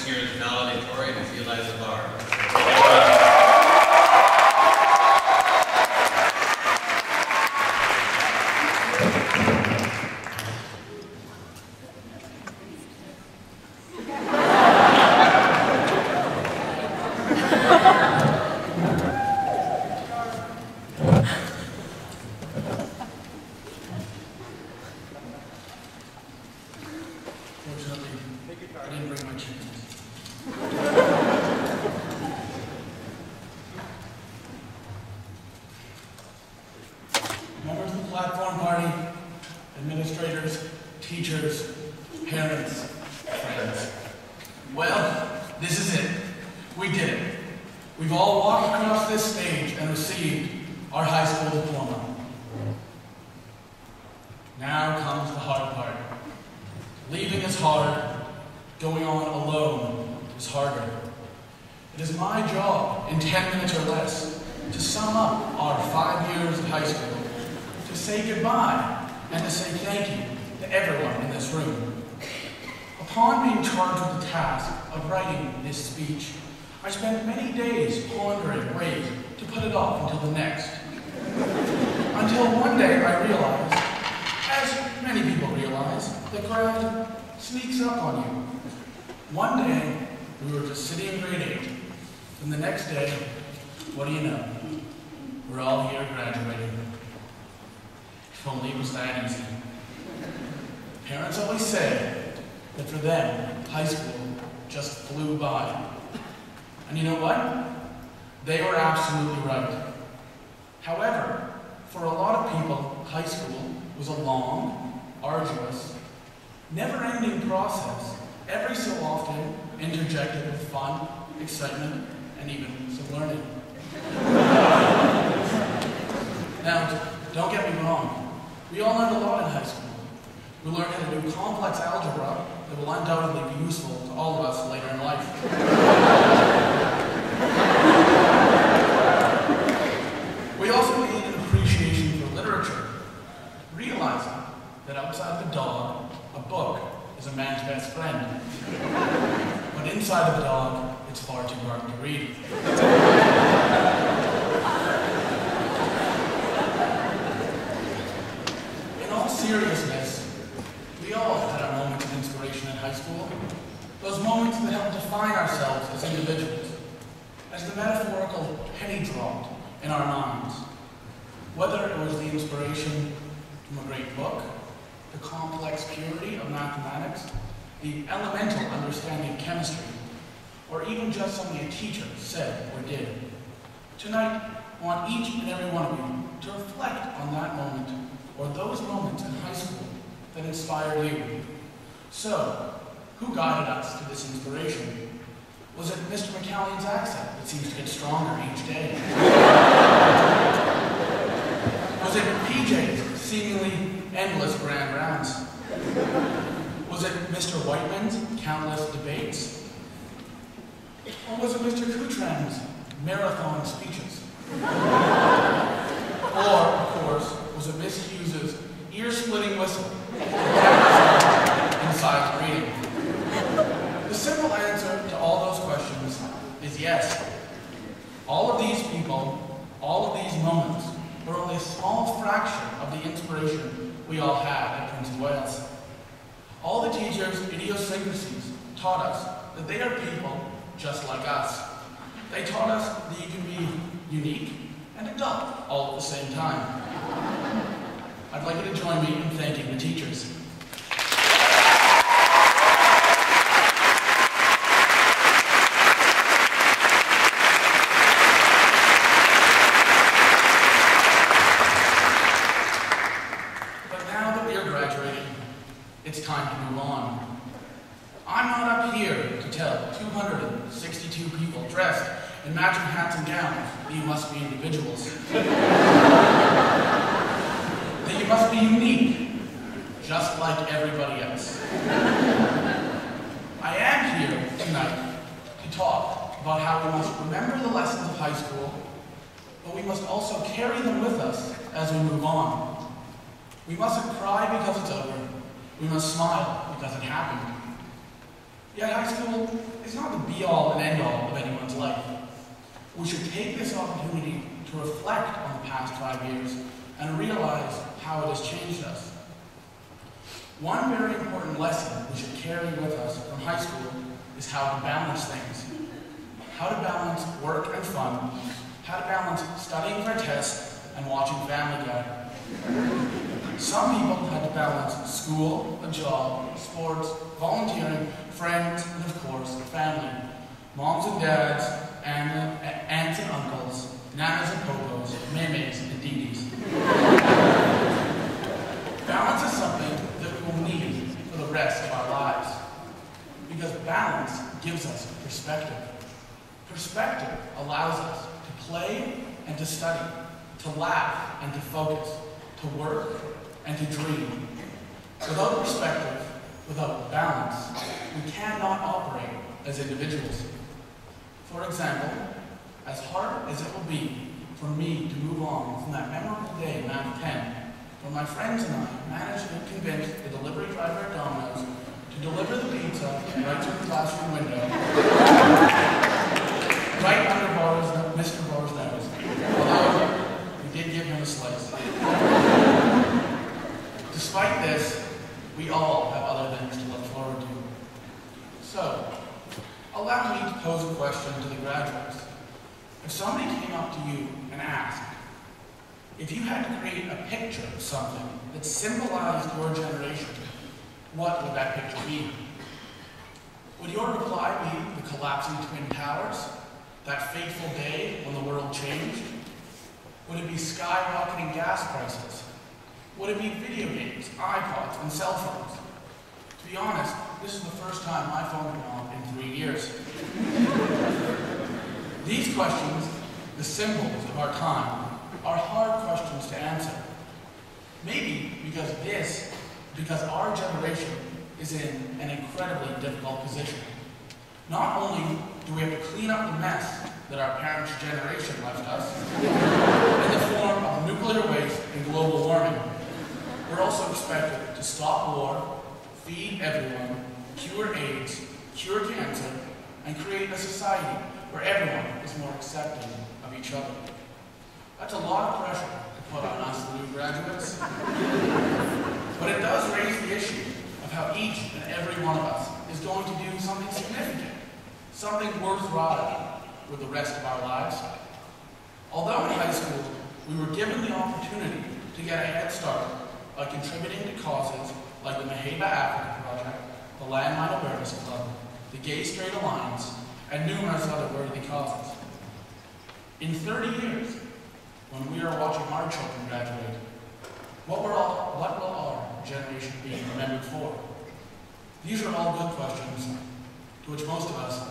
this year's Valedictorian is Eli Zbar. I didn't bring my chickens. Members of the platform party, administrators, teachers, parents, friends. Well, this is it. We did it. We've all walked across this stage and received our high school diploma. Now comes the hard part. Leaving is hard. Going on alone is harder. It is my job, in 10 minutes or less, to sum up our 5 years of high school, to say goodbye, and to say thank you to everyone in this room. Upon being charged with the task of writing this speech, I spent many days pondering ways to put it off until the next. Until one day I realized, as many people realize, that grad sneaks up on you. One day, we were just sitting in grade 8, and the next day, what do you know? We're all here graduating. If only it was that easy. Parents always say that for them, high school just flew by. And you know what? They were absolutely right. However, for a lot of people, high school was a long, arduous, never-ending process, every so often interjected with fun, excitement, and even some learning. Now, don't get me wrong, we all learned a lot in high school. We learned how to do complex algebra that will undoubtedly be useful to all of us later in life. We also gained an appreciation for literature, realizing that outside of a dog, a book is a man's best friend. But inside of a dog, it's far too dark to read. In all seriousness, we all had our moments of inspiration in high school. Those moments that helped define ourselves as individuals, as the metaphorical penny dropped in our minds. Whether it was the inspiration from a great book, the complex purity of mathematics, the elemental understanding of chemistry, or even just something a teacher said or did. Tonight, I want each and every one of you to reflect on that moment, or those moments in high school that inspired you. So, who guided us to this inspiration? Was it Mr. McCallion's accent that seems to get stronger each day? Was it PJ's seemingly endless grand rounds? Was it Mr. Whiteman's countless debates? Or was it Mr. Coutran's marathon speeches? Or, of course, was it Miss Hughes's ear-splitting whistle in silent reading? The simple answer to all those questions is yes. All of these people, all of these moments, were only a small fraction of the inspiration we all had at Prince of Wales. All the teachers' idiosyncrasies taught us that they are people just like us. They taught us that you can be unique and adult all at the same time. I'd like you to join me in thanking the teachers. It's time to move on. I'm not up here to tell 262 people dressed in matching hats and gowns that you must be individuals. That you must be unique, just like everybody else. I am here tonight to talk about how we must remember the lessons of high school, but we must also carry them with us as we move on. We mustn't cry because it's over. We must smile because it happened. Yet high school is not the be-all and end-all of anyone's life. We should take this opportunity to reflect on the past 5 years and realize how it has changed us. One very important lesson we should carry with us from high school is how to balance things. How to balance work and fun, how to balance studying for tests and watching Family Guy. Some people had to balance school, a job, sports, volunteering, friends, and of course, family. Moms and dads, aunts and uncles, nanas and popos, memes and didis. Balance is something that we will need for the rest of our lives. Because balance gives us perspective. Perspective allows us to play and to study, to laugh and to focus, to work and to dream. Without perspective, without balance, we cannot operate as individuals. For example, as hard as it will be for me to move on from that memorable day in Math 10, when my friends and I managed to convince the delivery driver at Domino's to deliver the pizza right to the classroom window, right under Mr. Barr's nose. Although we did give him a slice. Despite this, we all have other things to look forward to. So, allow me to pose a question to the graduates. If somebody came up to you and asked, if you had to create a picture of something that symbolized your generation, what would that picture be? Would your reply be the collapsing Twin Towers? That fateful day when the world changed? Would it be skyrocketing gas prices? Would it be video games, iPods, and cell phones? To be honest, this is the first time my phone went off in 3 years. These questions, the symbols of our time, are hard questions to answer. Maybe because our generation is in an incredibly difficult position. Not only do we have to clean up the mess that our parents' generation left us in the form of nuclear waste and global warming, we're also expected to stop war, feed everyone, cure AIDS, cure cancer, and create a society where everyone is more accepting of each other. That's a lot of pressure to put on us new graduates. But it does raise the issue of how each and every one of us is going to do something significant, something worthwhile with the rest of our lives. Although in high school, we were given the opportunity to get a head start by contributing to causes like the Maheba Africa Project, the Landmine Awareness Club, the Gay Straight Alliance, and numerous other worthy causes. In 30 years, when we are watching our children graduate, what will our generation be remembered for? These are all good questions to which most of us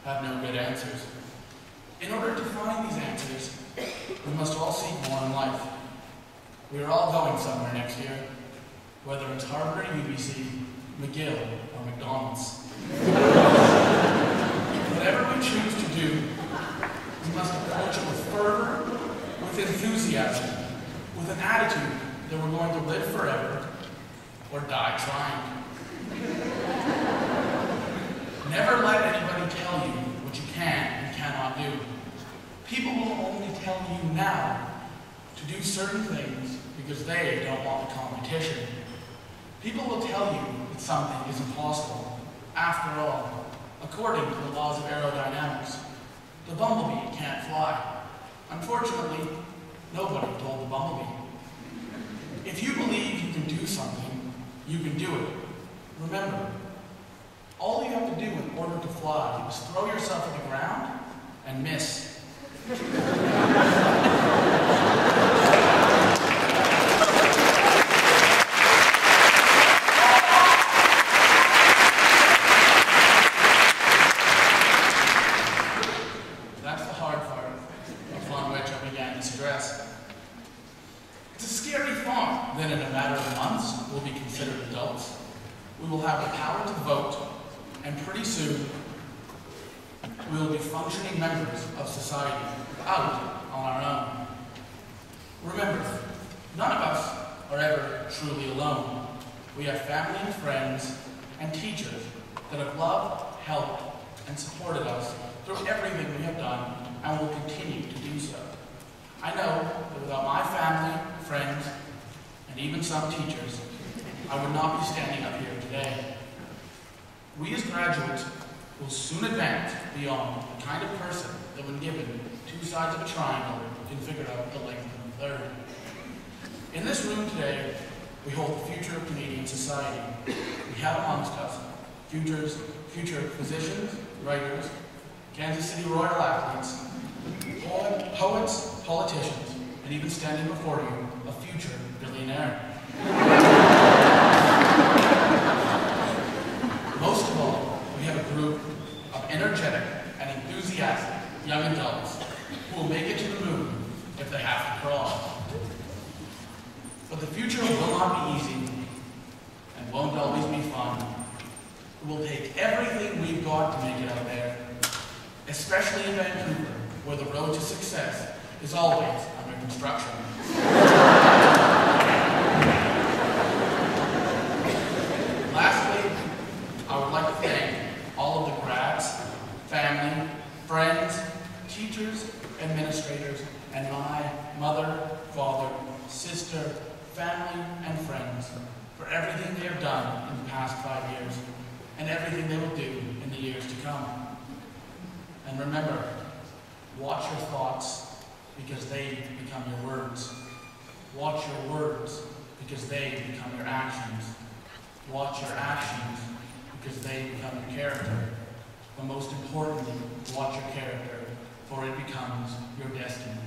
have no good answers. In order to find these answers, we must all seek more in life. We are all going somewhere next year, whether it's Harvard, UBC, McGill, or McDonald's. Whatever we choose to do, we must approach it with fervor, with enthusiasm, with an attitude that we're going to live forever or die trying. Never let anybody tell you what you can and cannot do. People will only tell you now to do certain things because they don't want the competition. People will tell you that something is impossible. After all, according to the laws of aerodynamics, the bumblebee can't fly. Unfortunately, nobody told the bumblebee. If you believe you can do something, you can do it. Remember, all you have to do in order to fly is throw yourself at the ground and miss. That's the hard part, upon which I began to stress. It's a scary thought that in a matter of months we'll be considered adults. We will have the power to vote, and pretty soon we will be functioning members of society, out on our own. Remember, none of us are ever truly alone. We have family and friends and teachers that have loved, helped, and supported us through everything we have done and will continue to do so. I know that without my family, friends, and even some teachers, I would not be standing up here today. We as graduates will soon advance beyond the kind of person that when given two sides of a triangle can figure out the length of the third. In this room today, we hold the future of Canadian society. We have amongst us future physicians, writers, Kansas City Royal athletes, poets, politicians, and even standing before you, a future billionaire. Most of all, we have a group of energetic and enthusiastic young adults who will make it to the moon if they have to crawl. But the future will not be easy and won't always be fun. It will take everything we've got to make it out there, especially in Vancouver, where the road to success is always under construction. Lastly, I would like to thank all of the grads, family, friends, teachers, administrators, and my mother, father, sister, family, and friends for everything they have done in the past 5 years and everything they will do in the years to come. And remember, watch your thoughts because they become your words. Watch your words because they become your actions. Watch your actions because they become your character. But most importantly, watch your character, for it becomes your destiny.